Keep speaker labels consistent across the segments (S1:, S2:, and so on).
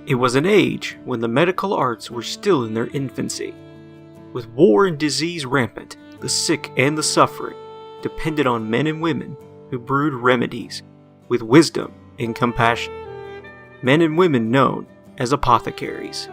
S1: It was an age when the medical arts were still in their infancy. With war and disease rampant, the sick and the suffering depended on men and women who brewed remedies with wisdom and compassion. Men and women known as apothecaries.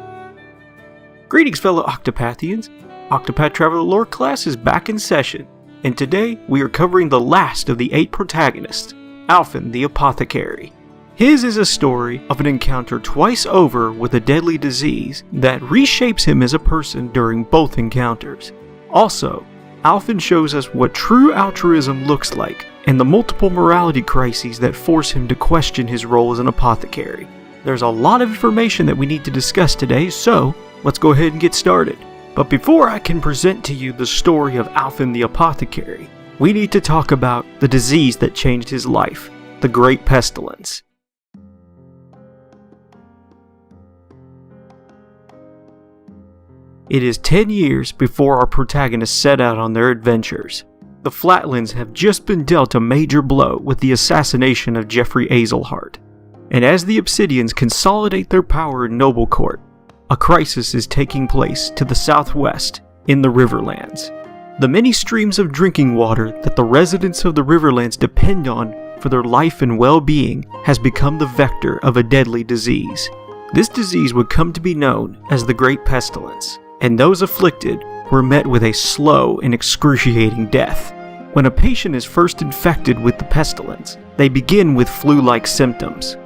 S1: Greetings, fellow Octopathians. Octopath Traveler lore class is back in session, and today we are covering the last of the 8 protagonists, Alfyn the Apothecary. His is a story of an encounter twice over with a deadly disease that reshapes him as a person during both encounters. Also, Alfyn shows us what true altruism looks like and the multiple morality crises that force him to question his role as an apothecary. There's a lot of information that we need to discuss today, so let's go ahead and get started. But before I can present to you the story of Alfyn the Apothecary, we need to talk about the disease that changed his life, the Great Pestilence. It is 10 years before our protagonists set out on their adventures. The Flatlands have just been dealt a major blow with the assassination of Geoffrey Azelhart. And as the Obsidians consolidate their power in Noble Court, a crisis is taking place to the southwest in the Riverlands. The many streams of drinking water that the residents of the Riverlands depend on for their life and well-being has become the vector of a deadly disease. This disease would come to be known as the Great Pestilence, and those afflicted were met with a slow and excruciating death. When a patient is first infected with the pestilence, they begin with flu-like symptoms.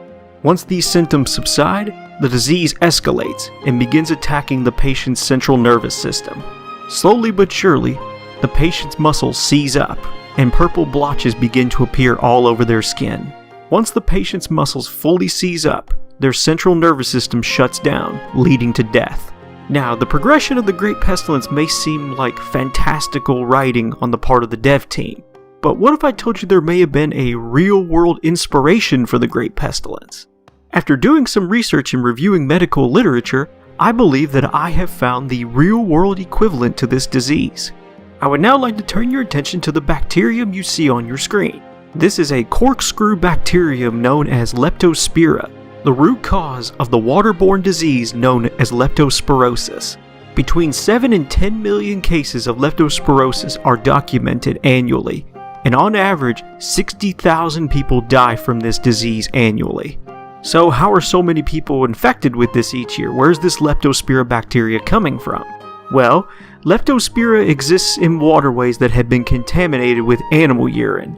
S1: Once these symptoms subside, the disease escalates and begins attacking the patient's central nervous system. Slowly but surely, the patient's muscles seize up, and purple blotches begin to appear all over their skin. Once the patient's muscles fully seize up, their central nervous system shuts down, leading to death. Now, the progression of the Great Pestilence may seem like fantastical writing on the part of the dev team, but what if I told you there may have been a real-world inspiration for the Great Pestilence? After doing some research and reviewing medical literature, I believe that I have found the real-world equivalent to this disease. I would now like to turn your attention to the bacterium you see on your screen. This is a corkscrew bacterium known as Leptospira, the root cause of the waterborne disease known as leptospirosis. Between 7 and 10 million cases of leptospirosis are documented annually, and on average, 60,000 people die from this disease annually. So how are so many people infected with this each year? Where's this Leptospira bacteria coming from? Well, Leptospira exists in waterways that have been contaminated with animal urine.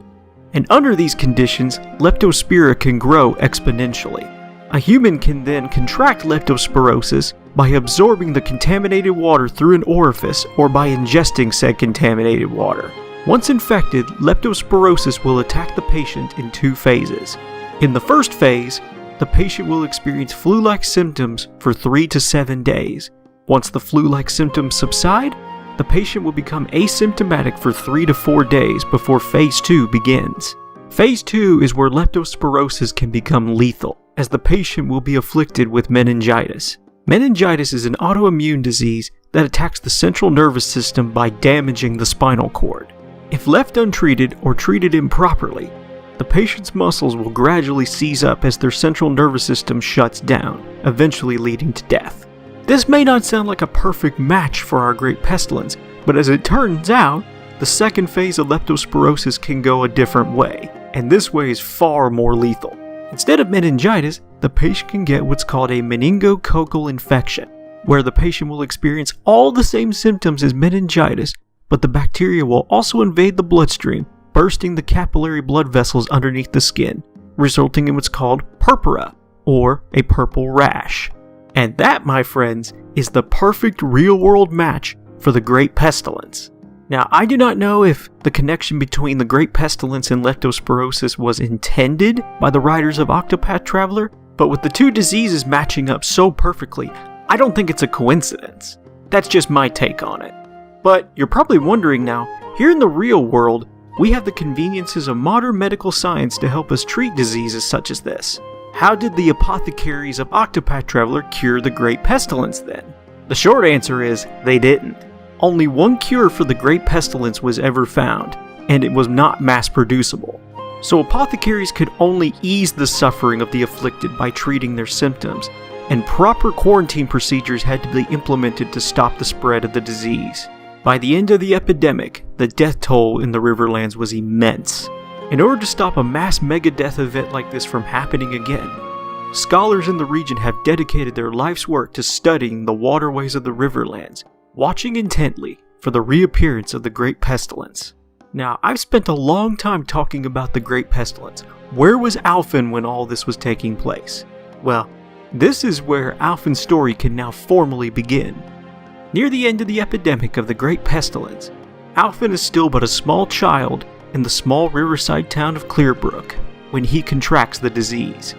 S1: And under these conditions, Leptospira can grow exponentially. A human can then contract leptospirosis by absorbing the contaminated water through an orifice or by ingesting said contaminated water. Once infected, leptospirosis will attack the patient in 2 phases. In the first phase, the patient will experience flu-like symptoms for 3 to 7 days. Once the flu-like symptoms subside, the patient will become asymptomatic for 3 to 4 days before phase 2 begins. Phase 2 is where leptospirosis can become lethal, as the patient will be afflicted with meningitis. Meningitis is an autoimmune disease that attacks the central nervous system by damaging the spinal cord. If left untreated or treated improperly, the patient's muscles will gradually seize up as their central nervous system shuts down, eventually leading to death. This may not sound like a perfect match for our Great Pestilence, but as it turns out, the second phase of leptospirosis can go a different way, and this way is far more lethal. Instead of meningitis, the patient can get what's called a meningococcal infection, where the patient will experience all the same symptoms as meningitis, but the bacteria will also invade the bloodstream, bursting the capillary blood vessels underneath the skin, resulting in what's called purpura, or a purple rash. And that, my friends, is the perfect real-world match for the Great Pestilence. Now, I do not know if the connection between the Great Pestilence and leptospirosis was intended by the writers of Octopath Traveler, but with the 2 diseases matching up so perfectly, I don't think it's a coincidence. That's just my take on it. But you're probably wondering now, here in the real world, we have the conveniences of modern medical science to help us treat diseases such as this. How did the apothecaries of Octopath Traveler cure the Great Pestilence then? The short answer is, they didn't. Only one cure for the Great Pestilence was ever found, and it was not mass-producible. So apothecaries could only ease the suffering of the afflicted by treating their symptoms, and proper quarantine procedures had to be implemented to stop the spread of the disease. By the end of the epidemic, the death toll in the Riverlands was immense. In order to stop a mass mega-death event like this from happening again, scholars in the region have dedicated their life's work to studying the waterways of the Riverlands, watching intently for the reappearance of the Great Pestilence. Now, I've spent a long time talking about the Great Pestilence. Where was Alfyn when all this was taking place? Well, this is where Alfyn's story can now formally begin. Near the end of the epidemic of the Great Pestilence, Alfyn is still but a small child in the small riverside town of Clearbrook when he contracts the disease.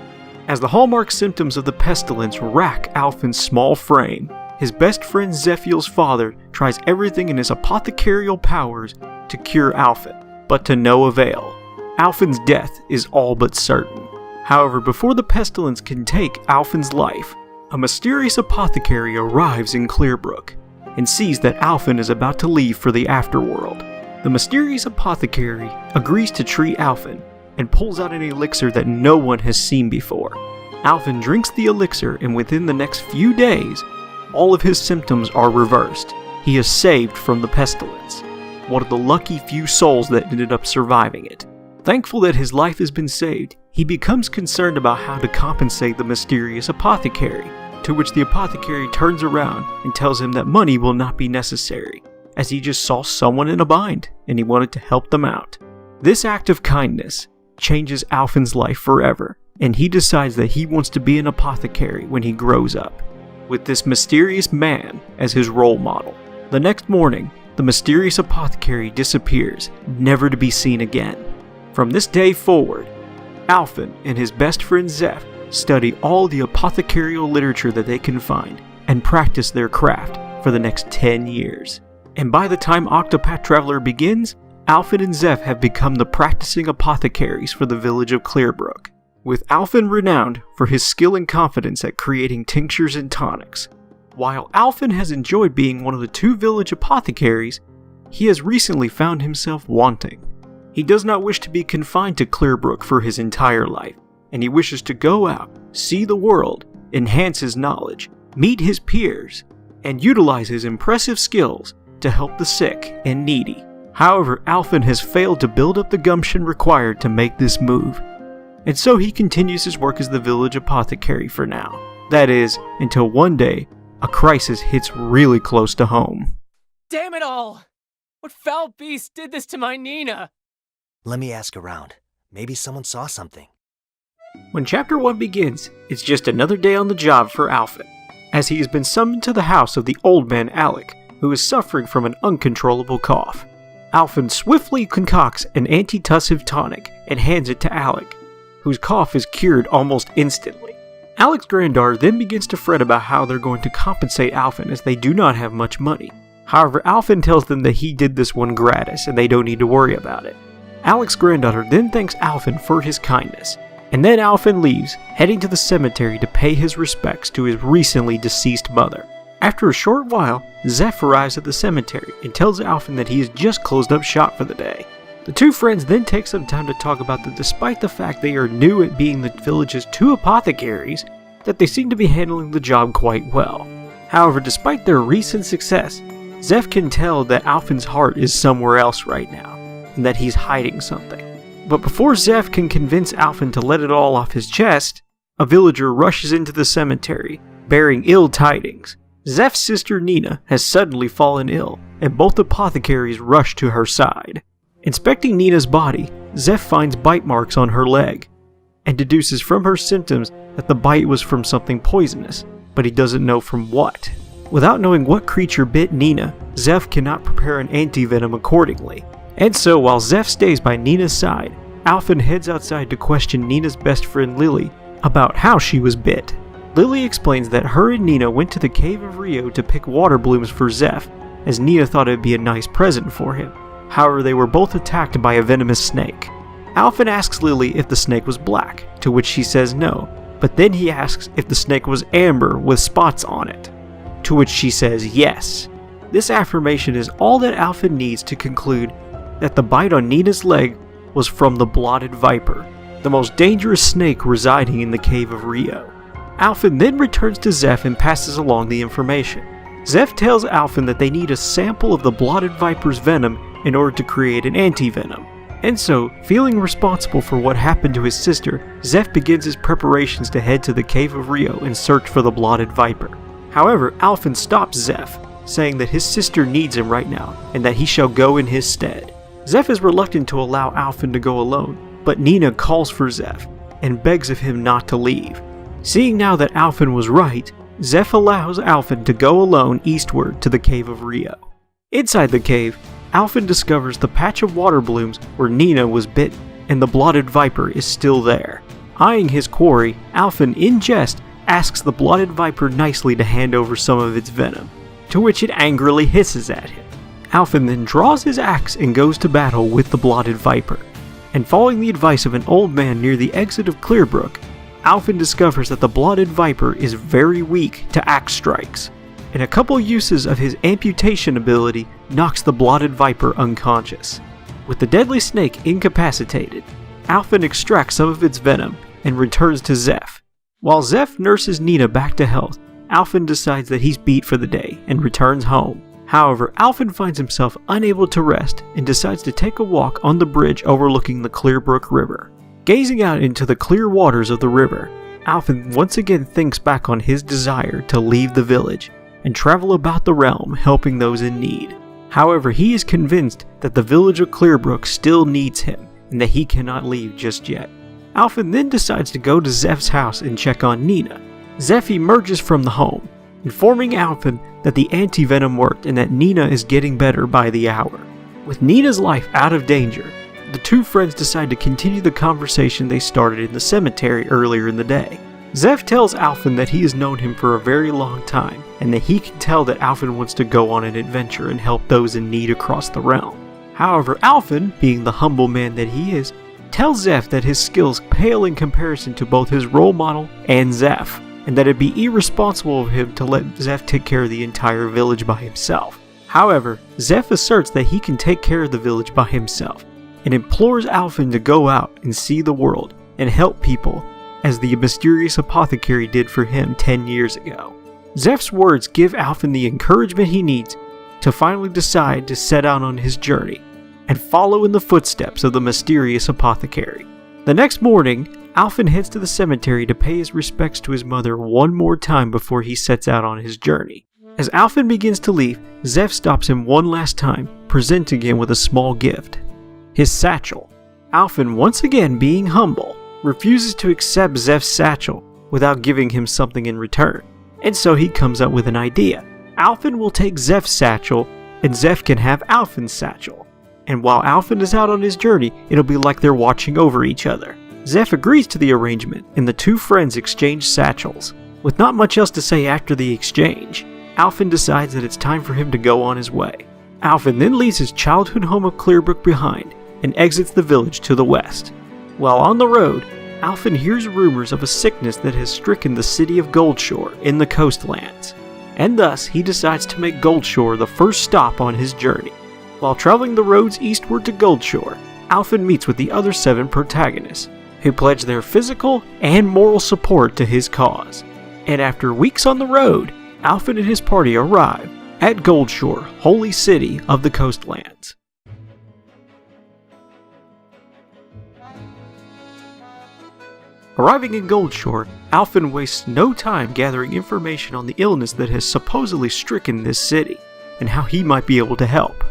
S1: As the hallmark symptoms of the pestilence rack Alfyn's small frame, his best friend Zeph's father tries everything in his apothecarial powers to cure Alfyn, but to no avail. Alfyn's death is all but certain. However, before the pestilence can take Alfyn's life, a mysterious apothecary arrives in Clearbrook and sees that Alfyn is about to leave for the afterworld. The mysterious apothecary agrees to treat Alfyn and pulls out an elixir that no one has seen before. Alfyn drinks the elixir, and within the next few days, all of his symptoms are reversed. He is saved from the pestilence, one of the lucky few souls that ended up surviving it. Thankful that his life has been saved, he becomes concerned about how to compensate the mysterious apothecary, to which the apothecary turns around and tells him that money will not be necessary, as he just saw someone in a bind and he wanted to help them out. This act of kindness changes Alfyn's life forever, and he decides that he wants to be an apothecary when he grows up, with this mysterious man as his role model. The next morning, the mysterious apothecary disappears, never to be seen again. From this day forward, Alfyn and his best friend Zeph study all the apothecarial literature that they can find and practice their craft for the next 10 years. And by the time Octopath Traveler begins, Alfyn and Zeph have become the practicing apothecaries for the village of Clearbrook, with Alfyn renowned for his skill and confidence at creating tinctures and tonics. While Alfyn has enjoyed being one of the 2 village apothecaries, he has recently found himself wanting. He does not wish to be confined to Clearbrook for his entire life, and he wishes to go out, see the world, enhance his knowledge, meet his peers, and utilize his impressive skills to help the sick and needy. However, Alfyn has failed to build up the gumption required to make this move, and so he continues his work as the village apothecary for now. That is, until one day, a crisis hits really close to home.
S2: Damn it all! What foul beast did this to my Nina?
S3: Let me ask around. Maybe someone saw something.
S1: When Chapter 1 begins, it's just another day on the job for Alfyn, as he has been summoned to the house of the old man Alec, who is suffering from an uncontrollable cough. Alfyn swiftly concocts an antitussive tonic and hands it to Alec, whose cough is cured almost instantly. Alec's granddaughter then begins to fret about how they're going to compensate Alfyn, as they do not have much money. However, Alfyn tells them that he did this one gratis and they don't need to worry about it. Alec's granddaughter then thanks Alfyn for his kindness, and then Alfyn leaves, heading to the cemetery to pay his respects to his recently deceased mother. After a short while, Zeph arrives at the cemetery and tells Alfyn that he has just closed up shop for the day. The 2 friends then take some time to talk about that despite the fact they are new at being the village's 2 apothecaries, that they seem to be handling the job quite well. However, despite their recent success, Zeph can tell that Alfyn's heart is somewhere else right now, and that he's hiding something. But before Zeph can convince Alfyn to let it all off his chest, a villager rushes into the cemetery, bearing ill tidings. Zeph's sister Nina has suddenly fallen ill, and both apothecaries rush to her side. Inspecting Nina's body, Zeph finds bite marks on her leg, and deduces from her symptoms that the bite was from something poisonous, but he doesn't know from what. Without knowing what creature bit Nina, Zeph cannot prepare an antivenom accordingly. And so, while Zeph stays by Nina's side, Alfyn heads outside to question Nina's best friend Lily about how she was bit. Lily explains that her and Nina went to the cave of Rhiyo to pick water blooms for Zeph, as Nina thought it would be a nice present for him. However, they were both attacked by a venomous snake. Alfyn asks Lily if the snake was black, to which she says no, but then he asks if the snake was amber with spots on it, to which she says yes. This affirmation is all that Alfyn needs to conclude that the bite on Nina's leg was from the blotted viper, the most dangerous snake residing in the cave of Rhiyo. Alfyn then returns to Zeph and passes along the information. Zeph tells Alfyn that they need a sample of the Blotted Viper's venom in order to create an anti-venom. And so, feeling responsible for what happened to his sister, Zeph begins his preparations to head to the cave of Rhiyo and search for the Blotted Viper. However, Alfyn stops Zeph, saying that his sister needs him right now and that he shall go in his stead. Zeph is reluctant to allow Alfyn to go alone, but Nina calls for Zeph and begs of him not to leave. Seeing now that Alfyn was right, Zeph allows Alfyn to go alone eastward to the cave of Rhiyo. Inside the cave, Alfyn discovers the patch of water blooms where Nina was bitten, and the Blotted Viper is still there. Eyeing his quarry, Alfyn, in jest, asks the Blotted Viper nicely to hand over some of its venom, to which it angrily hisses at him. Alfyn then draws his axe and goes to battle with the Blotted Viper. And following the advice of an old man near the exit of Clearbrook, Alfyn discovers that the Blotted Viper is very weak to axe strikes, and a couple uses of his amputation ability knocks the Blotted Viper unconscious. With the deadly snake incapacitated, Alfyn extracts some of its venom and returns to Zeph. While Zeph nurses Nina back to health, Alfyn decides that he's beat for the day and returns home. However, Alfyn finds himself unable to rest and decides to take a walk on the bridge overlooking the Clearbrook River. Gazing out into the clear waters of the river, Alfyn once again thinks back on his desire to leave the village and travel about the realm helping those in need. However, he is convinced that the village of Clearbrook still needs him and that he cannot leave just yet. Alfyn then decides to go to Zeph's house and check on Nina. Zeph emerges from the home, informing Alfyn that the anti-venom worked and that Nina is getting better by the hour. With Nina's life out of danger, the two friends decide to continue the conversation they started in the cemetery earlier in the day. Zeph tells Alfyn that he has known him for a very long time, and that he can tell that Alfyn wants to go on an adventure and help those in need across the realm. However, Alfyn, being the humble man that he is, tells Zeph that his skills pale in comparison to both his role model and Zeph, and that it'd be irresponsible of him to let Zeph take care of the entire village by himself. However, Zeph asserts that he can take care of the village by himself, and implores Alfyn to go out and see the world and help people, as the mysterious apothecary did for him 10 years ago. Zeph's words give Alfyn the encouragement he needs to finally decide to set out on his journey and follow in the footsteps of the mysterious apothecary. The next morning, Alfyn heads to the cemetery to pay his respects to his mother one more time before he sets out on his journey. As Alfyn begins to leave, Zeph stops him one last time, presenting him with a small gift: his satchel. Alfyn, once again being humble, refuses to accept Zeph's satchel without giving him something in return, and so he comes up with an idea. Alfyn will take Zeph's satchel, and Zeph can have Alfyn's satchel. And while Alfyn is out on his journey, it'll be like they're watching over each other. Zeph agrees to the arrangement, and the two friends exchange satchels. With not much else to say after the exchange, Alfyn decides that it's time for him to go on his way. Alfyn then leaves his childhood home of Clearbrook behind, and exits the village to the west. While on the road, Alfyn hears rumors of a sickness that has stricken the city of Goldshore in the coastlands, and thus he decides to make Goldshore the first stop on his journey. While traveling the roads eastward to Goldshore, Alfyn meets with the other 7 protagonists, who pledge their physical and moral support to his cause. And after weeks on the road, Alfyn and his party arrive at Goldshore, holy city of the coastlands. Arriving in Goldshore, Alfyn wastes no time gathering information on the illness that has supposedly stricken this city, and how he might be able to help.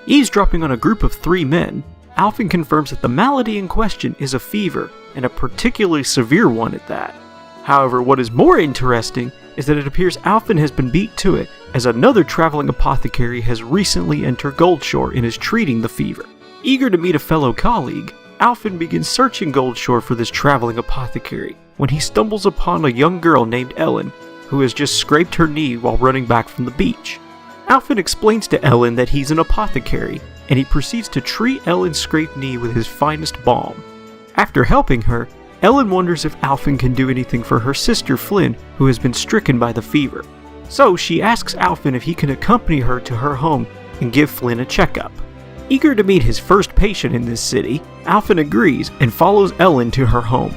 S1: Eavesdropping on a group of 3 men, Alfyn confirms that the malady in question is a fever, and a particularly severe one at that. However, what is more interesting is that it appears Alfyn has been beat to it, as another traveling apothecary has recently entered Goldshore and is treating the fever. Eager to meet a fellow colleague, Alfyn begins searching Goldshore for this traveling apothecary, when he stumbles upon a young girl named Ellen, who has just scraped her knee while running back from the beach. Alfyn explains to Ellen that he's an apothecary, and he proceeds to treat Ellen's scraped knee with his finest balm. After helping her, Ellen wonders if Alfyn can do anything for her sister Flynn, who has been stricken by the fever. So she asks Alfyn if he can accompany her to her home and give Flynn a checkup. Eager to meet his first patient in this city, Alfyn agrees and follows Ellen to her home.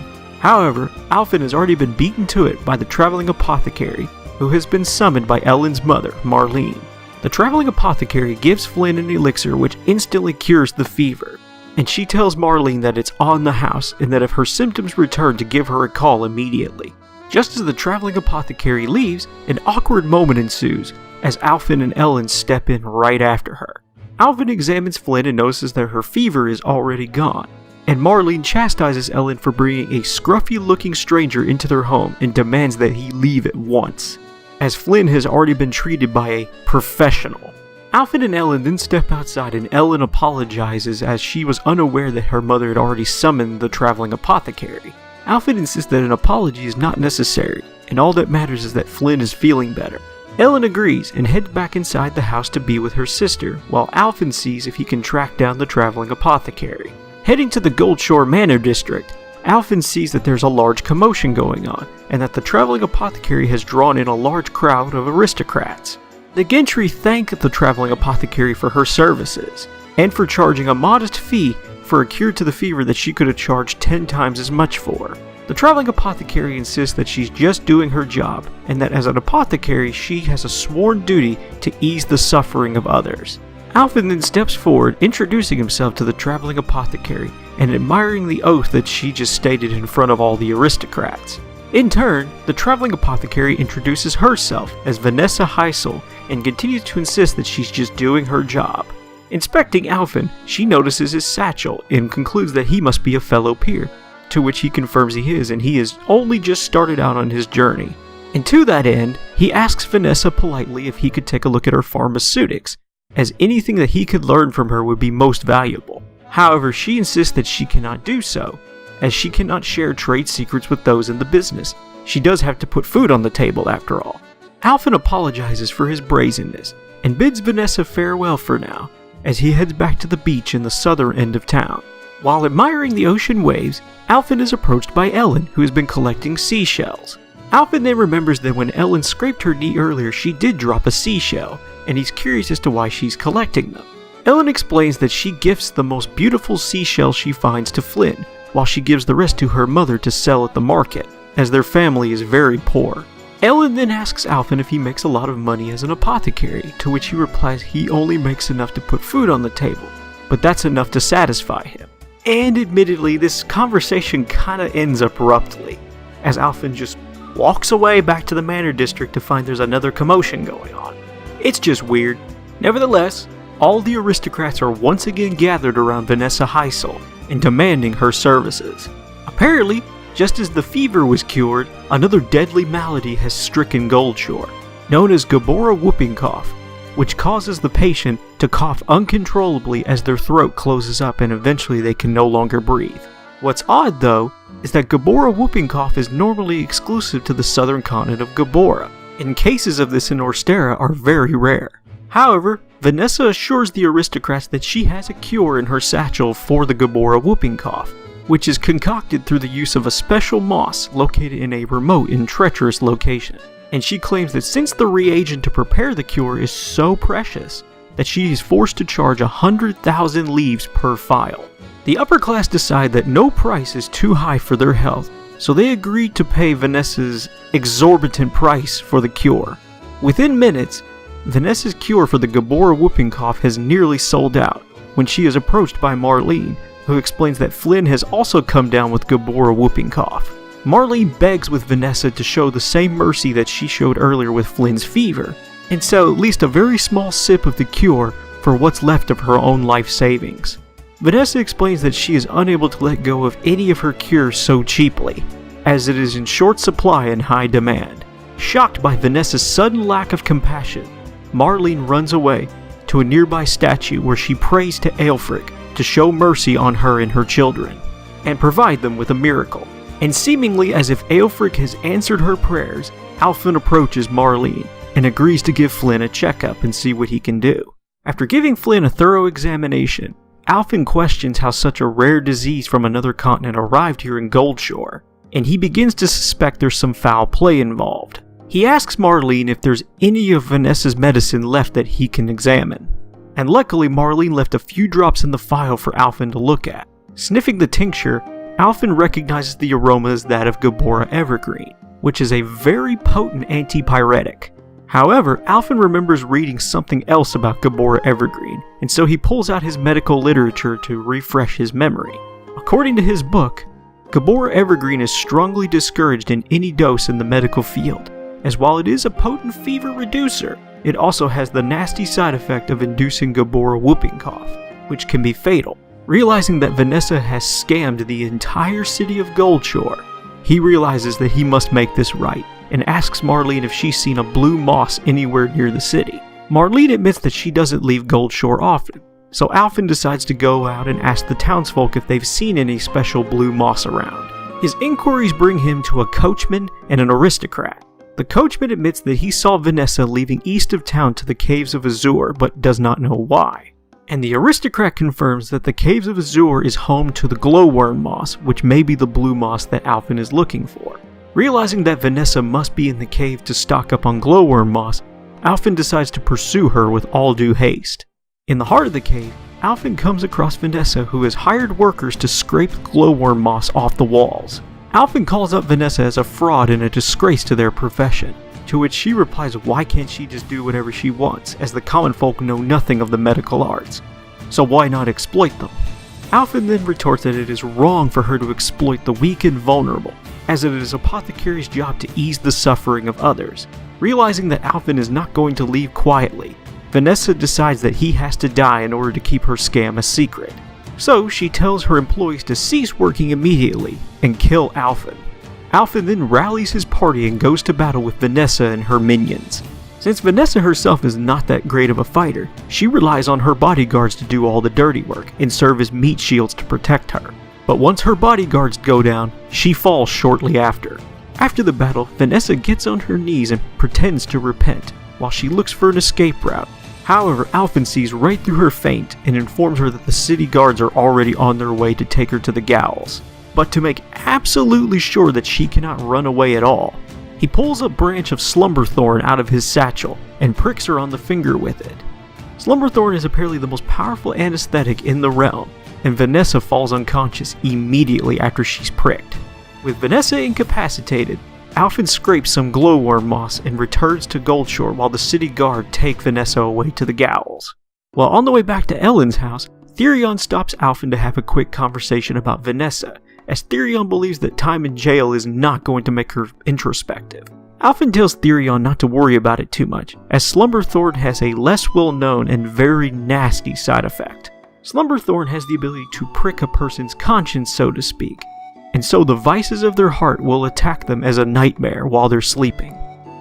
S1: However, Alfyn has already been beaten to it by the traveling apothecary, who has been summoned by Ellen's mother, Marlene. The traveling apothecary gives Flynn an elixir which instantly cures the fever, and she tells Marlene that it's on the house and that if her symptoms return to give her a call immediately. Just as the traveling apothecary leaves, an awkward moment ensues as Alfyn and Ellen step in right after her. Alfyn examines Flynn and notices that her fever is already gone, and Marlene chastises Ellen for bringing a scruffy-looking stranger into their home and demands that he leave at once, as Flynn has already been treated by a professional. Alfyn and Ellen then step outside and Ellen apologizes as she was unaware that her mother had already summoned the traveling apothecary. Alfyn insists that an apology is not necessary, and all that matters is that Flynn is feeling better. Ellen agrees and heads back inside the house to be with her sister, while Alfyn sees if he can track down the traveling apothecary. Heading to the Goldshore Manor district, Alfyn sees that there's a large commotion going on, and that the traveling apothecary has drawn in a large crowd of aristocrats. The gentry thank the traveling apothecary for her services, and for charging a modest fee for a cure to the fever that she could have charged 10 times as much for. The traveling apothecary insists that she's just doing her job, and that as an apothecary she has a sworn duty to ease the suffering of others. Alfyn then steps forward, introducing himself to the traveling apothecary, and admiring the oath that she just stated in front of all the aristocrats. In turn, the traveling apothecary introduces herself as Vanessa Hysel, and continues to insist that she's just doing her job. Inspecting Alfyn, she notices his satchel, and concludes that he must be a fellow peer, to which he confirms he is, and he has only just started out on his journey. And to that end, he asks Vanessa politely if he could take a look at her pharmaceutics, as anything that he could learn from her would be most valuable. However, she insists that she cannot do so, as she cannot share trade secrets with those in the business. She does have to put food on the table after all. Alfyn apologizes for his brazenness, and bids Vanessa farewell for now, as he heads back to the beach in the southern end of town. While admiring the ocean waves, Alfyn is approached by Ellen, who has been collecting seashells. Alfyn then remembers that when Ellen scraped her knee earlier, she did drop a seashell, and he's curious as to why she's collecting them. Ellen explains that she gifts the most beautiful seashell she finds to Flynn, while she gives the rest to her mother to sell at the market, as their family is very poor. Ellen then asks Alfyn if he makes a lot of money as an apothecary, to which he replies he only makes enough to put food on the table, but that's enough to satisfy him. And admittedly, this conversation kinda ends abruptly, as Alfyn just walks away back to the manor district to find there's another commotion going on. It's just weird. Nevertheless, all the aristocrats are once again gathered around Vanessa Hysel and demanding her services. Apparently, just as the fever was cured, another deadly malady has stricken Goldshore, known as Gabora whooping cough, which causes the patient to cough uncontrollably as their throat closes up and eventually they can no longer breathe. What's odd though, is that Gabora whooping cough is normally exclusive to the southern continent of Gabora, and cases of this in Orstera are very rare. However, Vanessa assures the aristocrats that she has a cure in her satchel for the Gabora whooping cough, which is concocted through the use of a special moss located in a remote and treacherous location. And she claims that since the reagent to prepare the cure is so precious, that she is forced to charge 100,000 leaves per phial. The upper class decide that no price is too high for their health, so they agree to pay Vanessa's exorbitant price for the cure. Within minutes, Vanessa's cure for the Gabora whooping cough has nearly sold out, when she is approached by Marlene, who explains that Flynn has also come down with Gabora whooping cough. Marlene begs with Vanessa to show the same mercy that she showed earlier with Flynn's fever, and sell at least a very small sip of the cure for what's left of her own life savings. Vanessa explains that she is unable to let go of any of her cures so cheaply, as it is in short supply and high demand. Shocked by Vanessa's sudden lack of compassion, Marlene runs away to a nearby statue where she prays to Aelfric to show mercy on her and her children, and provide them with a miracle. And seemingly as if Aelfric has answered her prayers, Alfyn approaches Marlene and agrees to give Flynn a checkup and see what he can do. After giving Flynn a thorough examination, Alfyn questions how such a rare disease from another continent arrived here in Goldshore, and he begins to suspect there's some foul play involved. He asks Marlene if there's any of Vanessa's medicine left that he can examine, and luckily Marlene left a few drops in the phial for Alfyn to look at. Sniffing the tincture, Alfyn recognizes the aroma as that of Gabora Evergreen, which is a very potent antipyretic. However, Alfyn remembers reading something else about Gabora Evergreen, and so he pulls out his medical literature to refresh his memory. According to his book, Gabora Evergreen is strongly discouraged in any dose in the medical field, as while it is a potent fever reducer, it also has the nasty side effect of inducing Gabora whooping cough, which can be fatal. Realizing that Vanessa has scammed the entire city of Goldshore, he realizes that he must make this right, and asks Marlene if she's seen a blue moss anywhere near the city. Marlene admits that she doesn't leave Goldshore often, so Alfyn decides to go out and ask the townsfolk if they've seen any special blue moss around. His inquiries bring him to a coachman and an aristocrat. The coachman admits that he saw Vanessa leaving east of town to the caves of Azure, but does not know why. And the aristocrat confirms that the caves of Azure is home to the glowworm moss, which may be the blue moss that Alfyn is looking for. Realizing that Vanessa must be in the cave to stock up on glowworm moss, Alfyn decides to pursue her with all due haste. In the heart of the cave, Alfyn comes across Vanessa, who has hired workers to scrape glowworm moss off the walls. Alfyn calls up Vanessa as a fraud and a disgrace to their profession, to which she replies why can't she just do whatever she wants, as the common folk know nothing of the medical arts. So why not exploit them? Alfyn then retorts that it is wrong for her to exploit the weak and vulnerable, as it is Apothecary's job to ease the suffering of others. Realizing that Alfyn is not going to leave quietly, Vanessa decides that he has to die in order to keep her scam a secret. So she tells her employees to cease working immediately and kill Alfyn. Alfyn then rallies his party and goes to battle with Vanessa and her minions. Since Vanessa herself is not that great of a fighter, she relies on her bodyguards to do all the dirty work and serve as meat shields to protect her. But once her bodyguards go down, she falls shortly after. After the battle, Vanessa gets on her knees and pretends to repent, while she looks for an escape route. However, Alfyn sees right through her feint and informs her that the city guards are already on their way to take her to the gallows. But to make absolutely sure that she cannot run away at all, he pulls a branch of Slumberthorn out of his satchel and pricks her on the finger with it. Slumberthorn is apparently the most powerful anesthetic in the realm, and Vanessa falls unconscious immediately after she's pricked. With Vanessa incapacitated, Alfyn scrapes some glowworm moss and returns to Goldshore while the city guard take Vanessa away to the gallows. While on the way back to Ellen's house, Therion stops Alfyn to have a quick conversation about Vanessa, as Therion believes that time in jail is not going to make her introspective. Alfyn tells Therion not to worry about it too much, as Slumberthorn has a less well-known and very nasty side effect. Slumberthorn has the ability to prick a person's conscience, so to speak, and so the vices of their heart will attack them as a nightmare while they're sleeping.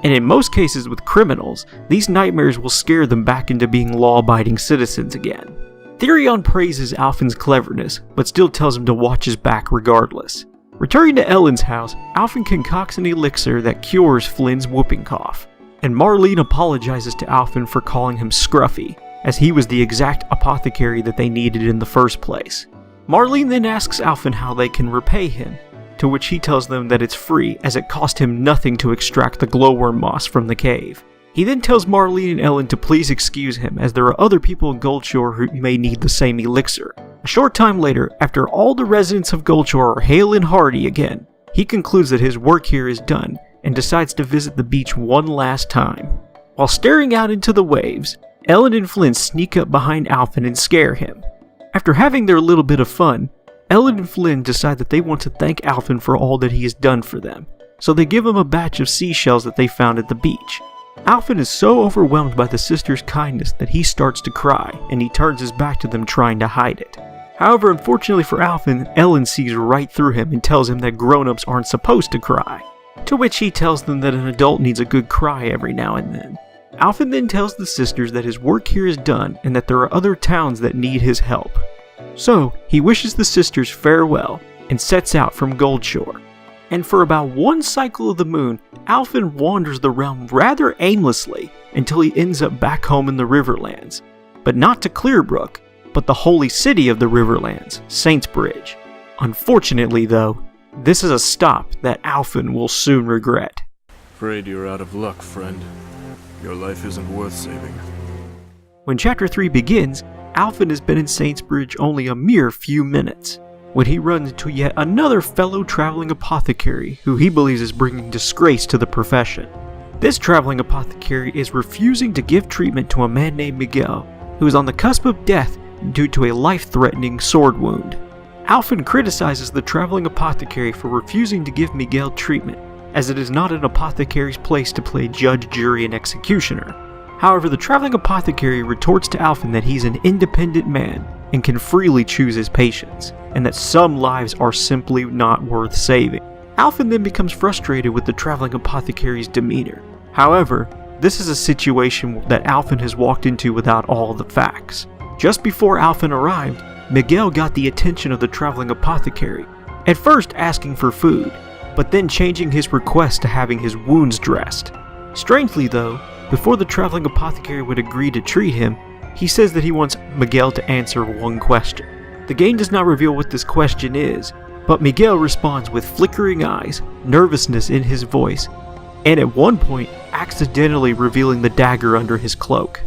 S1: And in most cases with criminals, these nightmares will scare them back into being law-abiding citizens again. Therion praises Alfyn's cleverness, but still tells him to watch his back regardless. Returning to Ellen's house, Alfyn concocts an elixir that cures Flynn's whooping cough, and Marlene apologizes to Alfyn for calling him Scruffy, as he was the exact apothecary that they needed in the first place. Marlene then asks Alfyn how they can repay him, to which he tells them that it's free as it cost him nothing to extract the glowworm moss from the cave. He then tells Marlene and Ellen to please excuse him, as there are other people in Goldshore who may need the same elixir. A short time later, after all the residents of Goldshore are hale and hearty again, he concludes that his work here is done and decides to visit the beach one last time. While staring out into the waves, Ellen and Flynn sneak up behind Alfyn and scare him. After having their little bit of fun, Ellen and Flynn decide that they want to thank Alfyn for all that he has done for them, so they give him a batch of seashells that they found at the beach. Alfyn is so overwhelmed by the sisters' kindness that he starts to cry, and he turns his back to them trying to hide it. However, unfortunately for Alfyn, Ellen sees right through him and tells him that grown-ups aren't supposed to cry, to which he tells them that an adult needs a good cry every now and then. Alfyn then tells the sisters that his work here is done and that there are other towns that need his help. So, he wishes the sisters farewell and sets out from Goldshore. And for about one cycle of the moon, Alfyn wanders the realm rather aimlessly until he ends up back home in the Riverlands. But not to Clearbrook, but the holy city of the Riverlands, Saintsbridge. Unfortunately though, this is a stop that Alfyn will soon regret.
S4: Afraid you're out of luck, friend. Your life isn't worth saving.
S1: When Chapter 3 begins, Alfyn has been in Saintsbridge only a mere few minutes. when he runs into yet another fellow traveling apothecary who he believes is bringing disgrace to the profession. This traveling apothecary is refusing to give treatment to a man named Miguel, who is on the cusp of death due to a life-threatening sword wound. Alfyn criticizes the traveling apothecary for refusing to give Miguel treatment, as it is not an apothecary's place to play judge, jury, and executioner. However, the traveling apothecary retorts to Alfyn that he's an independent man and can freely choose his patients, and that some lives are simply not worth saving. Alfyn then becomes frustrated with the traveling apothecary's demeanor. However, this is a situation that Alfyn has walked into without all the facts. Just before Alfyn arrived, Miguel got the attention of the traveling apothecary, at first asking for food, but then changing his request to having his wounds dressed. Strangely though, before the traveling apothecary would agree to treat him, he says that he wants Miguel to answer one question. The game does not reveal what this question is, but Miguel responds with flickering eyes, nervousness in his voice, and at one point accidentally revealing the dagger under his cloak.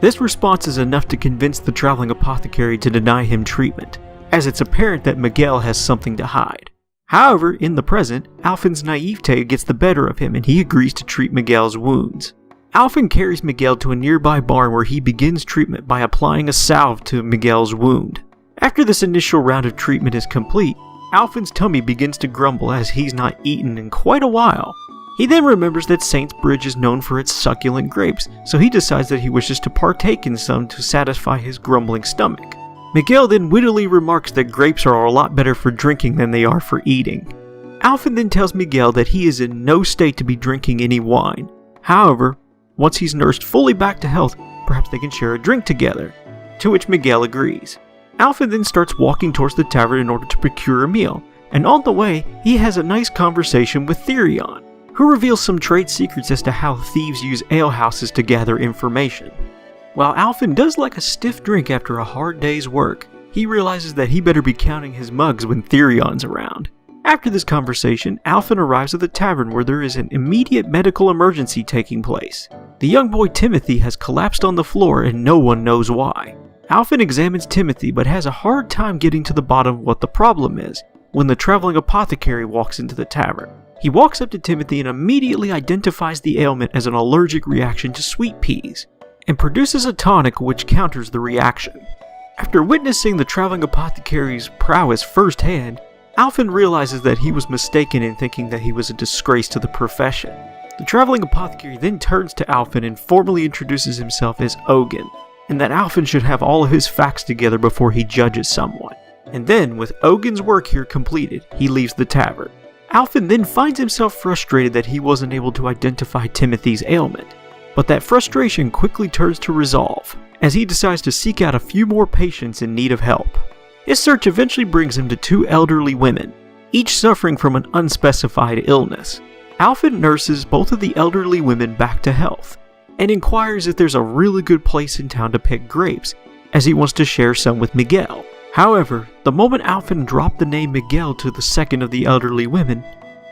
S1: This response is enough to convince the traveling apothecary to deny him treatment, as it's apparent that Miguel has something to hide. However, in the present, Alfyn's naivete gets the better of him and he agrees to treat Miguel's wounds. Alfyn carries Miguel to a nearby barn where he begins treatment by applying a salve to Miguel's wound. After this initial round of treatment is complete, Alfyn's tummy begins to grumble as he's not eaten in quite a while. He then remembers that Saintsbridge is known for its succulent grapes, so he decides that he wishes to partake in some to satisfy his grumbling stomach. Miguel then wittily remarks that grapes are a lot better for drinking than they are for eating. Alfyn then tells Miguel that he is in no state to be drinking any wine. However, once he's nursed fully back to health, perhaps they can share a drink together, to which Miguel agrees. Alfyn then starts walking towards the tavern in order to procure a meal, and on the way, he has a nice conversation with Therion, who reveals some trade secrets as to how thieves use alehouses to gather information. While Alfyn does like a stiff drink after a hard day's work, he realizes that he better be counting his mugs when Therion's around. After this conversation, Alfyn arrives at the tavern where there is an immediate medical emergency taking place. The young boy Timothy has collapsed on the floor and no one knows why. Alfyn examines Timothy but has a hard time getting to the bottom of what the problem is when the traveling apothecary walks into the tavern. He walks up to Timothy and immediately identifies the ailment as an allergic reaction to sweet peas, and produces a tonic which counters the reaction. After witnessing the traveling apothecary's prowess firsthand, Alfyn realizes that he was mistaken in thinking that he was a disgrace to the profession. The traveling apothecary then turns to Alfyn and formally introduces himself as Ogen, and that Alfyn should have all of his facts together before he judges someone. And then, with Ogen's work here completed, he leaves the tavern. Alfyn then finds himself frustrated that he wasn't able to identify Timothy's ailment, but that frustration quickly turns to resolve, as he decides to seek out a few more patients in need of help. His search eventually brings him to two elderly women, each suffering from an unspecified illness. Alfyn nurses both of the elderly women back to health, and inquires if there's a really good place in town to pick grapes, as he wants to share some with Miguel. However, the moment Alfyn dropped the name Miguel to the second of the elderly women,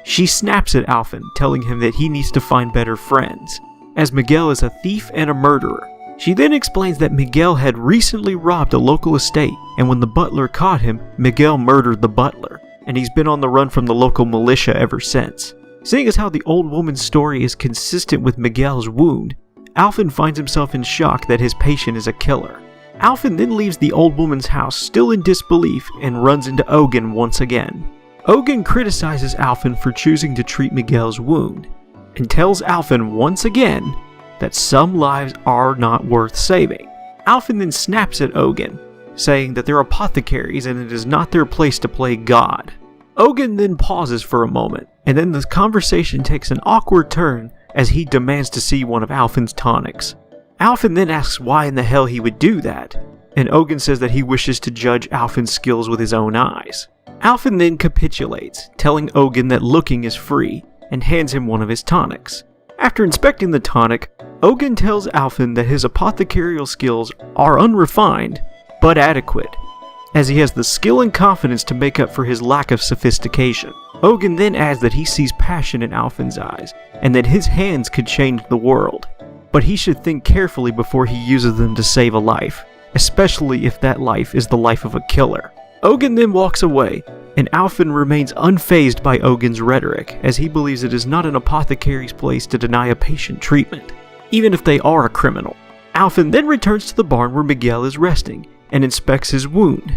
S1: she snaps at Alfyn, telling him that he needs to find better friends, as Miguel is a thief and a murderer. She then explains that Miguel had recently robbed a local estate, and when the butler caught him, Miguel murdered the butler, and he's been on the run from the local militia ever since. Seeing as how the old woman's story is consistent with Miguel's wound, Alfyn finds himself in shock that his patient is a killer. Alfyn then leaves the old woman's house still in disbelief and runs into Ogen once again. Ogen criticizes Alfyn for choosing to treat Miguel's wound, and tells Alfyn once again that some lives are not worth saving. Alfyn then snaps at Ogen, saying that they're apothecaries and it is not their place to play God. Ogen then pauses for a moment, and then the conversation takes an awkward turn as he demands to see one of Alfyn's tonics. Alfyn then asks why in the hell he would do that, and Ogen says that he wishes to judge Alfyn's skills with his own eyes. Alfyn then capitulates, telling Ogen that looking is free, and hands him one of his tonics. After inspecting the tonic, Ogen tells Alfyn that his apothecarial skills are unrefined, but adequate, as he has the skill and confidence to make up for his lack of sophistication. Ogen then adds that he sees passion in Alfyn's eyes, and that his hands could change the world, but he should think carefully before he uses them to save a life, especially if that life is the life of a killer. Ogen then walks away, and Alfyn remains unfazed by Ogen's rhetoric, as he believes it is not an apothecary's place to deny a patient treatment, even if they are a criminal. Alfyn then returns to the barn where Miguel is resting, and inspects his wound.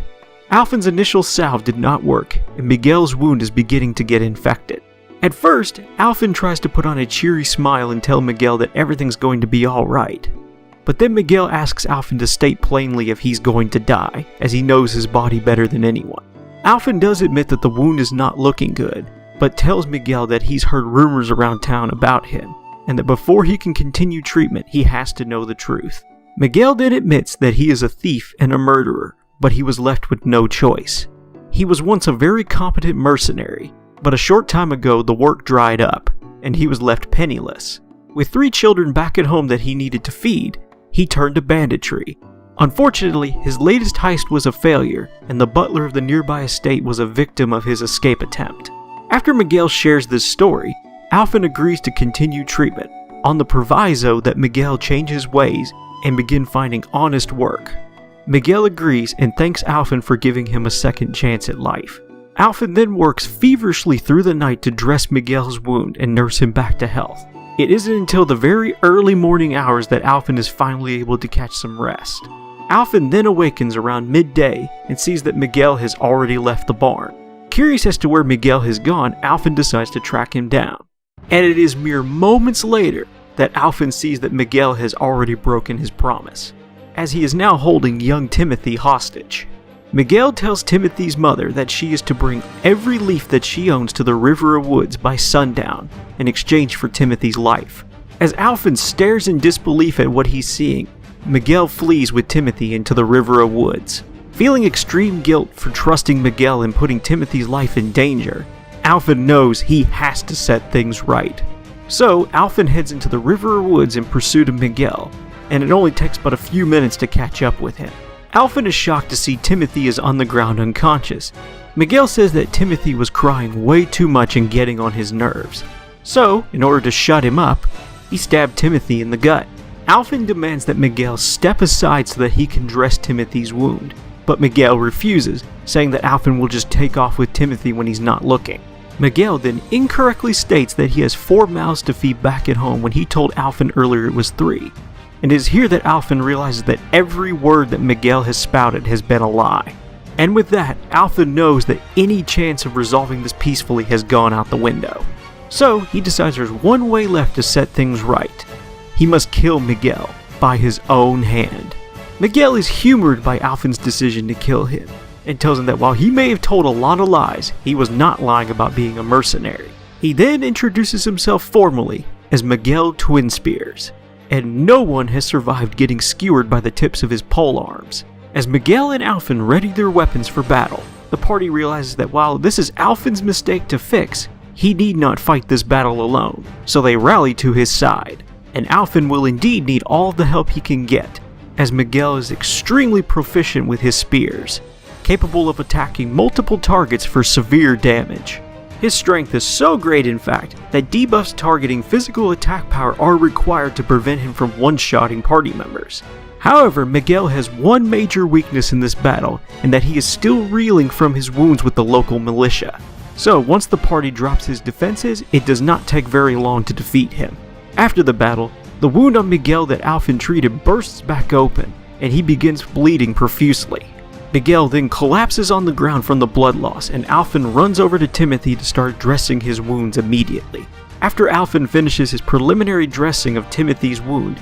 S1: Alfyn's initial salve did not work, and Miguel's wound is beginning to get infected. At first, Alfyn tries to put on a cheery smile and tell Miguel that everything's going to be alright. But then Miguel asks Alfyn to state plainly if he's going to die, as he knows his body better than anyone. Alfyn does admit that the wound is not looking good, but tells Miguel that he's heard rumors around town about him, and that before he can continue treatment, he has to know the truth. Miguel then admits that he is a thief and a murderer, but he was left with no choice. He was once a very competent mercenary, but a short time ago the work dried up, and he was left penniless. With 3 children back at home that he needed to feed, he turned to banditry. Unfortunately, his latest heist was a failure, and the butler of the nearby estate was a victim of his escape attempt. After Miguel shares this story, Alfyn agrees to continue treatment, on the proviso that Miguel change his ways and begin finding honest work. Miguel agrees and thanks Alfyn for giving him a second chance at life. Alfyn then works feverishly through the night to dress Miguel's wound and nurse him back to health. It isn't until the very early morning hours that Alfyn is finally able to catch some rest. Alfyn then awakens around midday and sees that Miguel has already left the barn. Curious as to where Miguel has gone, Alfyn decides to track him down. And it is mere moments later that Alfyn sees that Miguel has already broken his promise, as he is now holding young Timothy hostage. Miguel tells Timothy's mother that she is to bring every leaf that she owns to the Rivira woods by sundown in exchange for Timothy's life. As Alfyn stares in disbelief at what he's seeing, Miguel flees with Timothy into the Rivira woods. Feeling extreme guilt for trusting Miguel and putting Timothy's life in danger, Alfyn knows he has to set things right. So Alfyn heads into the Rivira woods in pursuit of Miguel, and it only takes but a few minutes to catch up with him. Alfyn is shocked to see Timothy is on the ground unconscious. Miguel says that Timothy was crying way too much and getting on his nerves. So, in order to shut him up, he stabbed Timothy in the gut. Alfyn demands that Miguel step aside so that he can dress Timothy's wound, but Miguel refuses, saying that Alfyn will just take off with Timothy when he's not looking. Miguel then incorrectly states that he has 4 mouths to feed back at home when he told Alfyn earlier it was 3. And it is here that Alfyn realizes that every word that Miguel has spouted has been a lie. And with that, Alfyn knows that any chance of resolving this peacefully has gone out the window. So he decides there's one way left to set things right. He must kill Miguel by his own hand. Miguel is humored by Alfyn's decision to kill him, and tells him that while he may have told a lot of lies, he was not lying about being a mercenary. He then introduces himself formally as Miguel Twinspears, and no one has survived getting skewered by the tips of his polearms. As Miguel and Alfyn ready their weapons for battle, the party realizes that while this is Alfyn's mistake to fix, he need not fight this battle alone, so they rally to his side, and Alfyn will indeed need all the help he can get, as Miguel is extremely proficient with his spears, capable of attacking multiple targets for severe damage. His strength is so great, in fact, that debuffs targeting physical attack power are required to prevent him from one-shotting party members. However, Miguel has one major weakness in this battle, in that he is still reeling from his wounds with the local militia. So once the party drops his defenses, it does not take very long to defeat him. After the battle, the wound on Miguel that Alfyn treated bursts back open, and he begins bleeding profusely. Miguel then collapses on the ground from the blood loss, and Alfyn runs over to Timothy to start dressing his wounds immediately. After Alfyn finishes his preliminary dressing of Timothy's wound,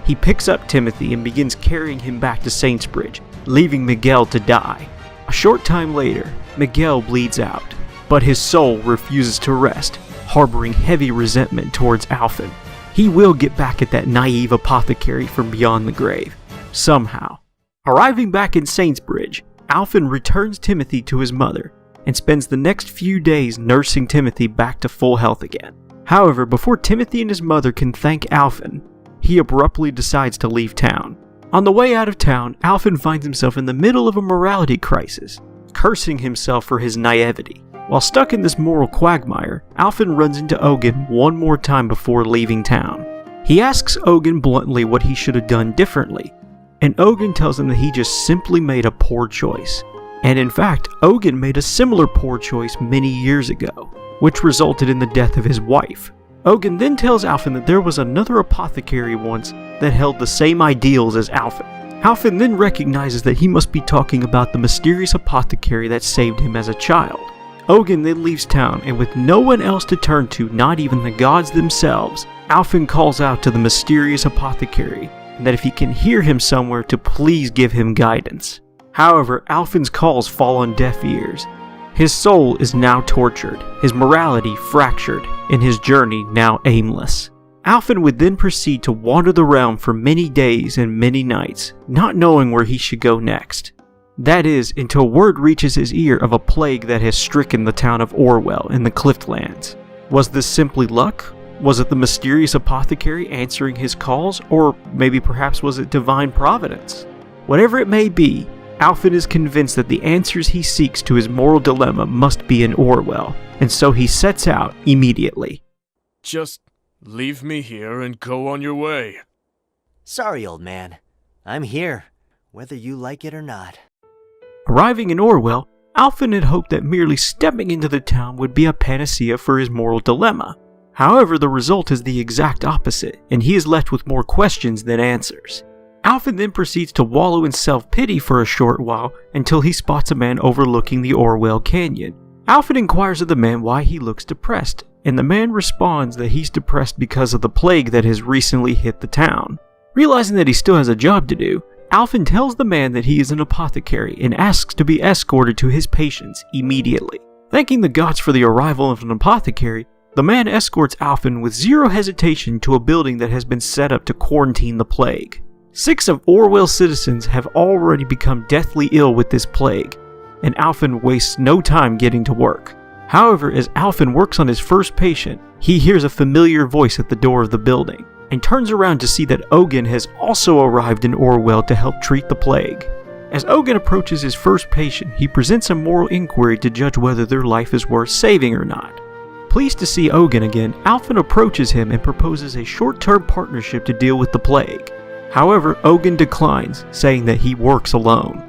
S1: he picks up Timothy and begins carrying him back to Saintsbridge, leaving Miguel to die. A short time later, Miguel bleeds out, but his soul refuses to rest, harboring heavy resentment towards Alfyn. He will get back at that naive apothecary from beyond the grave, somehow. Arriving back in Saintsbridge, Alfyn returns Timothy to his mother, and spends the next few days nursing Timothy back to full health again. However, before Timothy and his mother can thank Alfyn, he abruptly decides to leave town. On the way out of town, Alfyn finds himself in the middle of a morality crisis, cursing himself for his naivety. While stuck in this moral quagmire, Alfyn runs into Ogen one more time before leaving town. He asks Ogen bluntly what he should have done differently, and Ogen tells him that he just simply made a poor choice, And in fact, Ogen made a similar poor choice many years ago, which resulted in the death of his wife. Ogen then tells Alfyn that there was another apothecary once that held the same ideals as Alfyn. Alfyn then recognizes that he must be talking about the mysterious apothecary that saved him as a child. Ogen then leaves town, and with no one else to turn to, not even the gods themselves, Alfyn calls out to the mysterious apothecary, and that if he can hear him somewhere to please give him guidance. However, Alfyn's calls fall on deaf ears. His soul is now tortured, his morality fractured, and his journey now aimless. Alfyn would then proceed to wander the realm for many days and many nights, not knowing where he should go next. That is, until word reaches his ear of a plague that has stricken the town of Orewell in the Cliftlands. Was this simply luck? Was it the mysterious apothecary answering his calls? Or maybe perhaps was it divine providence? Whatever it may be, Alfyn is convinced that the answers he seeks to his moral dilemma must be in Orewell, and so he sets out immediately.
S4: Just leave me here and go on your way.
S3: Sorry, old man. I'm here, whether you like it or not.
S1: Arriving in Orewell, Alfyn had hoped that merely stepping into the town would be a panacea for his moral dilemma. However, the result is the exact opposite, and he is left with more questions than answers. Alfyn then proceeds to wallow in self-pity for a short while until he spots a man overlooking the Orewell Canyon. Alfyn inquires of the man why he looks depressed, and the man responds that he's depressed because of the plague that has recently hit the town. Realizing that he still has a job to do, Alfyn tells the man that he is an apothecary and asks to be escorted to his patients immediately. Thanking the gods for the arrival of an apothecary, the man escorts Alfyn with zero hesitation to a building that has been set up to quarantine the plague. 6 of Orewell's citizens have already become deathly ill with this plague, and Alfyn wastes no time getting to work. However, as Alfyn works on his first patient, he hears a familiar voice at the door of the building, and turns around to see that Ogen has also arrived in Orewell to help treat the plague. As Ogen approaches his first patient, he presents a moral inquiry to judge whether their life is worth saving or not. Pleased to see Ogen again, Alfyn approaches him and proposes a short-term partnership to deal with the plague. However, Ogen declines, saying that he works alone.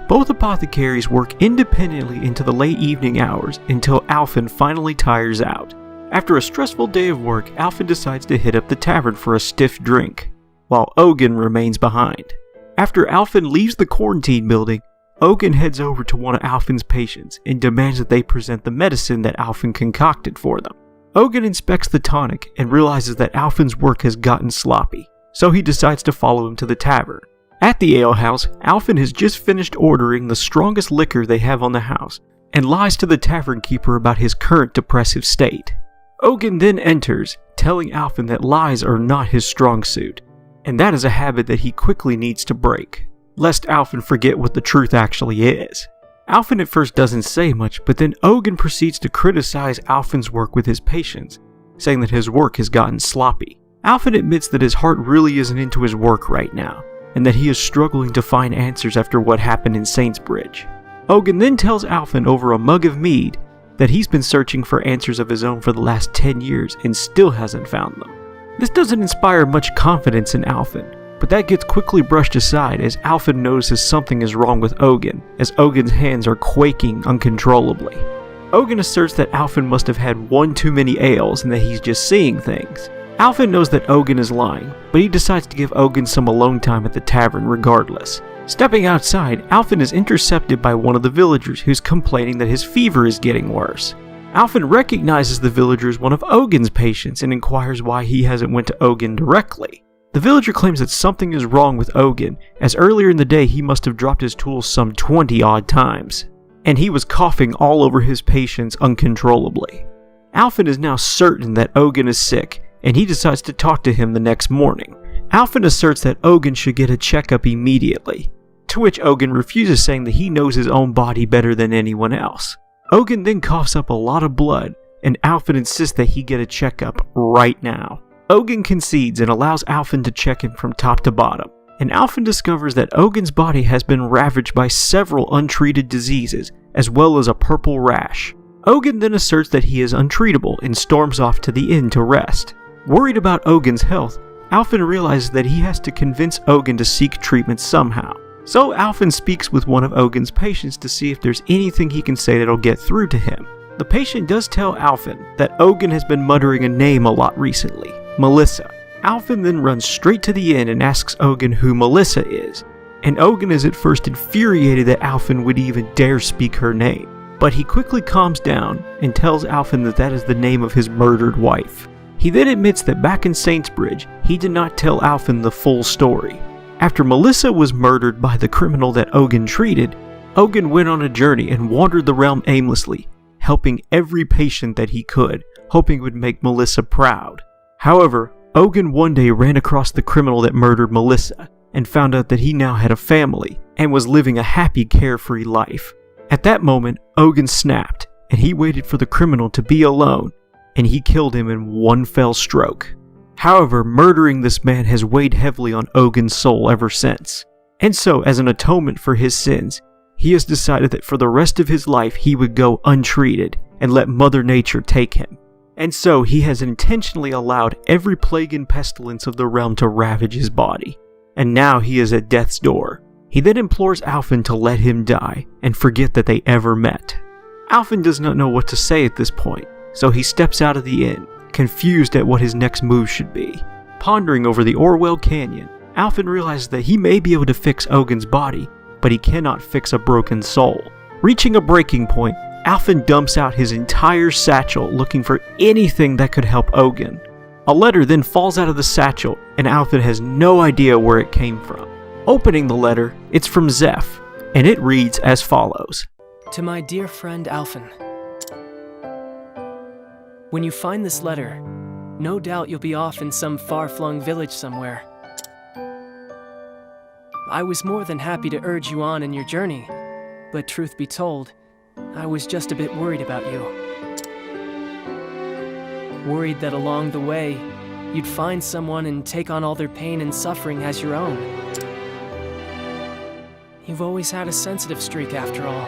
S1: Both apothecaries work independently into the late evening hours until Alfyn finally tires out. After a stressful day of work, Alfyn decides to hit up the tavern for a stiff drink, while Ogen remains behind. After Alfyn leaves the quarantine building, Ogen heads over to one of Alfyn's patients and demands that they present the medicine that Alfyn concocted for them. Ogen inspects the tonic and realizes that Alfyn's work has gotten sloppy, so he decides to follow him to the tavern. At the alehouse, Alfyn has just finished ordering the strongest liquor they have on the house, and lies to the tavern keeper about his current depressive state. Ogen then enters, telling Alfyn that lies are not his strong suit, and that is a habit that he quickly needs to break, lest Alfyn forget what the truth actually is. Alfyn at first doesn't say much, but then Ogen proceeds to criticize Alfyn's work with his patients, saying that his work has gotten sloppy. Alfyn admits that his heart really isn't into his work right now, and that he is struggling to find answers after what happened in Saintsbridge. Ogen then tells Alfyn over a mug of mead that he's been searching for answers of his own for the last 10 years and still hasn't found them. This doesn't inspire much confidence in Alfyn, but that gets quickly brushed aside as Alfyn notices something is wrong with Ogen, as Ogen's hands are quaking uncontrollably. Ogen asserts that Alfyn must have had one too many ales and that he's just seeing things. Alfyn knows that Ogen is lying, but he decides to give Ogen some alone time at the tavern regardless. Stepping outside, Alfyn is intercepted by one of the villagers who's complaining that his fever is getting worse. Alfyn recognizes the villager as one of Ogen's patients and inquires why he hasn't went to Ogen directly. The villager claims that something is wrong with Ogen, as earlier in the day he must have dropped his tools some 20 odd times, and he was coughing all over his patients uncontrollably. Alfyn is now certain that Ogen is sick, and he decides to talk to him the next morning. Alfyn asserts that Ogen should get a checkup immediately, to which Ogen refuses, saying that he knows his own body better than anyone else. Ogen then coughs up a lot of blood, and Alfyn insists that he get a checkup right now. Ogen concedes and allows Alfyn to check him from top to bottom, and Alfyn discovers that Ogen's body has been ravaged by several untreated diseases, as well as a purple rash. Ogen then asserts that he is untreatable and storms off to the inn to rest. Worried about Ogen's health, Alfyn realizes that he has to convince Ogen to seek treatment somehow, So Alfyn speaks with one of Ogen's patients to see if there's anything he can say that'll get through to him. The patient does tell Alfyn that Ogen has been muttering a name a lot recently, Melissa. Alfyn then runs straight to the inn and asks Ogen who Melissa is, and Ogen is at first infuriated that Alfyn would even dare speak her name, but he quickly calms down and tells Alfyn that that is the name of his murdered wife. He then admits that back in Saintsbridge, he did not tell Alfyn the full story. After Melissa was murdered by the criminal that Ogen treated, Ogen went on a journey and wandered the realm aimlessly, helping every patient that he could, hoping it would make Melissa proud. However, Ogen one day ran across the criminal that murdered Melissa, and found out that he now had a family, and was living a happy, carefree life. At that moment, Ogen snapped, and he waited for the criminal to be alone, and he killed him in one fell stroke. However, murdering this man has weighed heavily on Ogen's soul ever since, and so as an atonement for his sins, he has decided that for the rest of his life he would go untreated, and let Mother Nature take him. And so he has intentionally allowed every plague and pestilence of the realm to ravage his body. And now he is at death's door. He then implores Alfyn to let him die, and forget that they ever met. Alfyn does not know what to say at this point, so he steps out of the inn, confused at what his next move should be. Pondering over the Orewell Canyon, Alfyn realizes that he may be able to fix Ogen's body, but he cannot fix a broken soul. Reaching a breaking point, Alfyn dumps out his entire satchel looking for anything that could help Ogen. A letter then falls out of the satchel, and Alfyn has no idea where it came from. Opening the letter, it's from Zeph, and it reads as follows.
S2: To my dear friend Alfyn. When you find this letter, no doubt you'll be off in some far-flung village somewhere. I was more than happy to urge you on in your journey, but truth be told, I was just a bit worried about you. Worried that along the way, you'd find someone and take on all their pain and suffering as your own. You've always had a sensitive streak after all.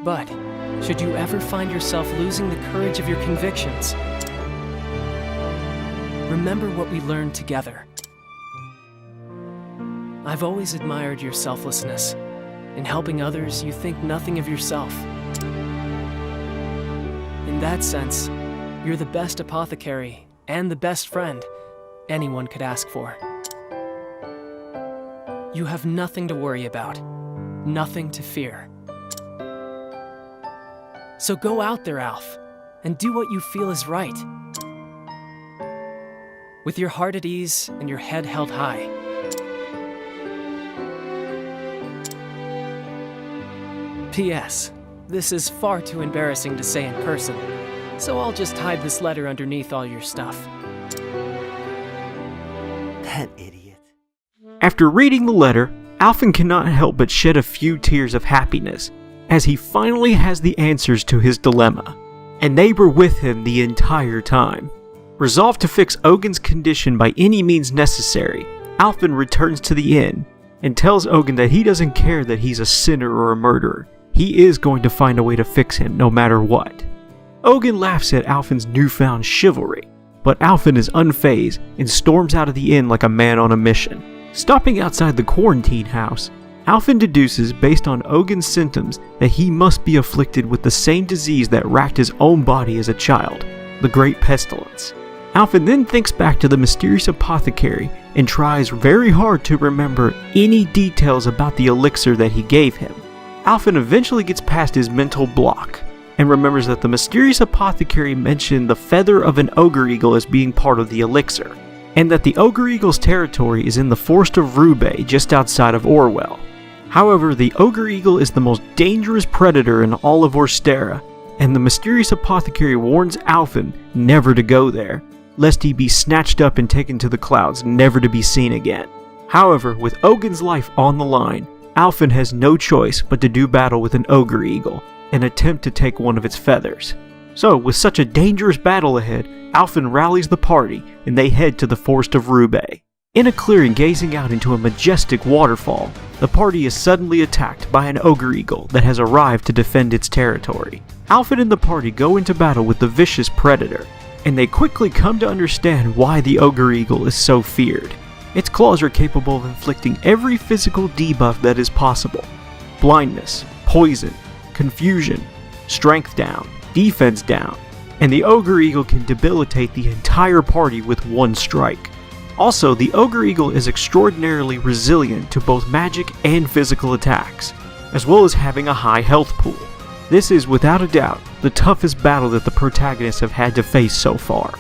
S2: But, should you ever find yourself losing the courage of your convictions, remember what we learned together. I've always admired your selflessness. In helping others, you think nothing of yourself. In that sense, you're the best apothecary and the best friend anyone could ask for. You have nothing to worry about, nothing to fear. So go out there, Alf, and do what you feel is right. With your heart at ease and your head held high. P.S. This is far too embarrassing to say in person, so I'll just hide this letter underneath all your stuff.
S3: That idiot.
S1: After reading the letter, Alfyn cannot help but shed a few tears of happiness, as he finally has the answers to his dilemma, and they were with him the entire time. Resolved to fix Ogen's condition by any means necessary, Alfyn returns to the inn, and tells Ogen that he doesn't care that he's a sinner or a murderer. He is going to find a way to fix him no matter what. Ogen laughs at Alfyn's newfound chivalry, but Alfyn is unfazed and storms out of the inn like a man on a mission. Stopping outside the quarantine house, Alfyn deduces based on Ogen's symptoms that he must be afflicted with the same disease that racked his own body as a child, the Great Pestilence. Alfyn then thinks back to the mysterious apothecary and tries very hard to remember any details about the elixir that he gave him. Alfyn eventually gets past his mental block and remembers that the mysterious apothecary mentioned the feather of an ogre eagle as being part of the elixir, and that the ogre eagle's territory is in the forest of Rubeh just outside of Orewell. However, the ogre eagle is the most dangerous predator in all of Orstera, and the mysterious apothecary warns Alfyn never to go there, lest he be snatched up and taken to the clouds, never to be seen again. However, with Ogen's life on the line, Alfyn has no choice but to do battle with an ogre eagle and attempt to take one of its feathers. So, with such a dangerous battle ahead, Alfyn rallies the party and they head to the forest of Rubeh. In a clearing gazing out into a majestic waterfall, the party is suddenly attacked by an ogre eagle that has arrived to defend its territory. Alfyn and the party go into battle with the vicious predator, and they quickly come to understand why the ogre eagle is so feared. Its claws are capable of inflicting every physical debuff that is possible. Blindness, poison, confusion, strength down, defense down, and the Ogre Eagle can debilitate the entire party with one strike. Also, the Ogre Eagle is extraordinarily resilient to both magic and physical attacks, as well as having a high health pool. This is, without a doubt, the toughest battle that the protagonists have had to face so far,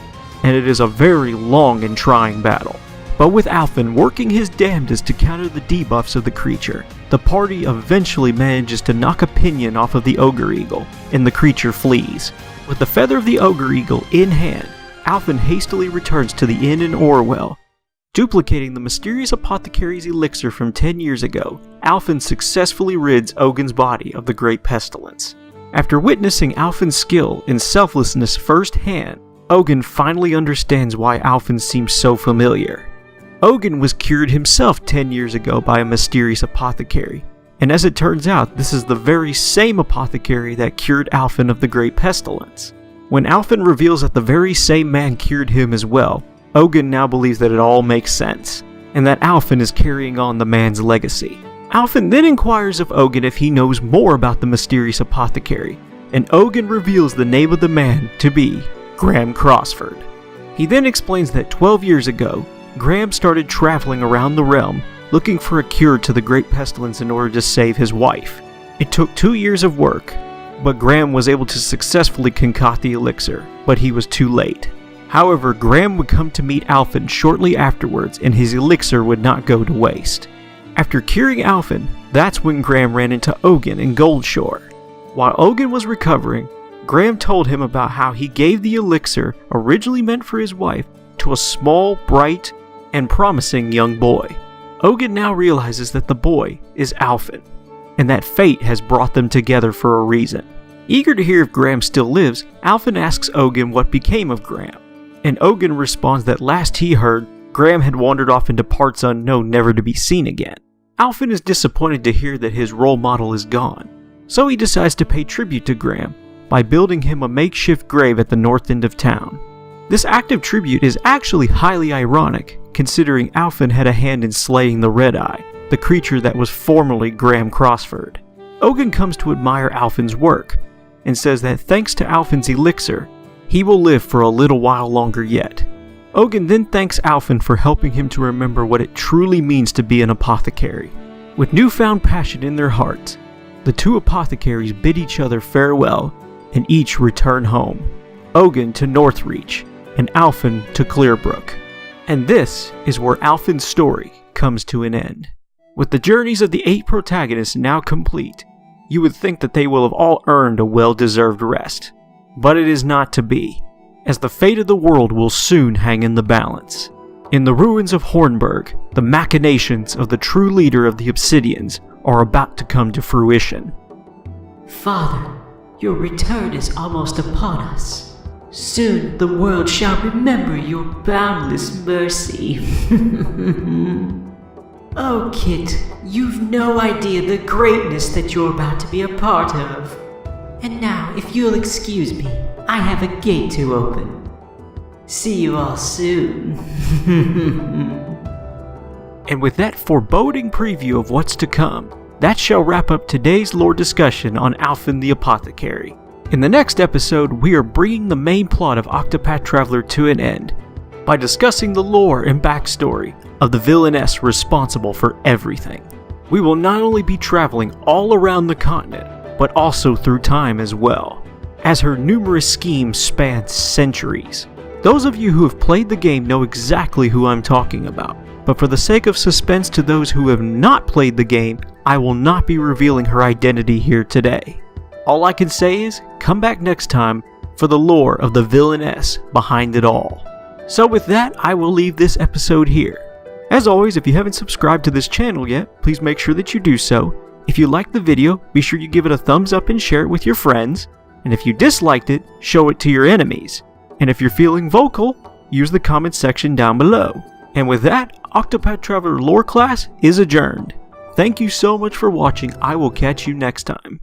S1: and it is a very long and trying battle. But with Alfyn working his damnedest to counter the debuffs of the creature, the party eventually manages to knock a pinion off of the Ogre Eagle, and the creature flees. With the feather of the Ogre Eagle in hand, Alfyn hastily returns to the inn in Orewell. Duplicating the mysterious Apothecary's elixir from 10 years ago, Alfyn successfully rids Ogen's body of the Great Pestilence. After witnessing Alfyn's skill and selflessness firsthand, Ogen finally understands why Alfyn seems so familiar. Ogen was cured himself 10 years ago by a mysterious apothecary, and as it turns out, this is the very same apothecary that cured Alfyn of the Great Pestilence. When Alfyn reveals that the very same man cured him as well, Ogen now believes that it all makes sense, and that Alfyn is carrying on the man's legacy. Alfyn then inquires of Ogen if he knows more about the mysterious apothecary, and Ogen reveals the name of the man to be Graham Crossford. He then explains that 12 years ago, Graham started traveling around the realm looking for a cure to the Great Pestilence in order to save his wife. It took 2 years of work, but Graham was able to successfully concoct the elixir, but he was too late. However, Graham would come to meet Alfyn shortly afterwards, and his elixir would not go to waste. After curing Alfyn, that's when Graham ran into Ogen in Goldshore. While Ogen was recovering, Graham told him about how he gave the elixir, originally meant for his wife, to a small, bright, and promising young boy. Ogen now realizes that the boy is Alfyn, and that fate has brought them together for a reason. Eager to hear if Graham still lives, Alfyn asks Ogen what became of Graham, and Ogen responds that last he heard, Graham had wandered off into parts unknown, never to be seen again. Alfyn is disappointed to hear that his role model is gone, so he decides to pay tribute to Graham by building him a makeshift grave at the north end of town. This act of tribute is actually highly ironic, considering Alfyn had a hand in slaying the Red Eye, the creature that was formerly Graham Crossford. Ogen comes to admire Alfyn's work, and says that thanks to Alfyn's elixir, he will live for a little while longer yet. Ogen then thanks Alfyn for helping him to remember what it truly means to be an apothecary. With newfound passion in their hearts, the two apothecaries bid each other farewell, and each return home. Ogen to Northreach, and Alfyn to Clearbrook. And this is where Alfyn's story comes to an end. With the journeys of the 8 protagonists now complete, you would think that they will have all earned a well-deserved rest. But it is not to be, as the fate of the world will soon hang in the balance. In the ruins of Hornburg, the machinations of the true leader of the Obsidians are about to come to fruition.
S5: Father, your return is almost upon us. Soon the world shall remember your boundless mercy. Oh, Kit, you've no idea the greatness that you're about to be a part of. And now, if you'll excuse me, I have a gate to open. See you all soon.
S1: And with that foreboding preview of what's to come, that shall wrap up today's lore discussion on Alfyn the Apothecary. In the next episode, we are bringing the main plot of Octopath Traveler to an end by discussing the lore and backstory of the villainess responsible for everything. We will not only be traveling all around the continent, but also through time as well, as her numerous schemes span centuries. Those of you who have played the game know exactly who I'm talking about, but for the sake of suspense to those who have not played the game, I will not be revealing her identity here today. All I can say is, come back next time for the lore of the villainess behind it all. So with that, I will leave this episode here. As always, if you haven't subscribed to this channel yet, please make sure that you do so. If you liked the video, be sure you give it a thumbs up and share it with your friends. And if you disliked it, show it to your enemies. And if you're feeling vocal, use the comment section down below. And with that, Octopath Traveler lore class is adjourned. Thank you so much for watching. I will catch you next time.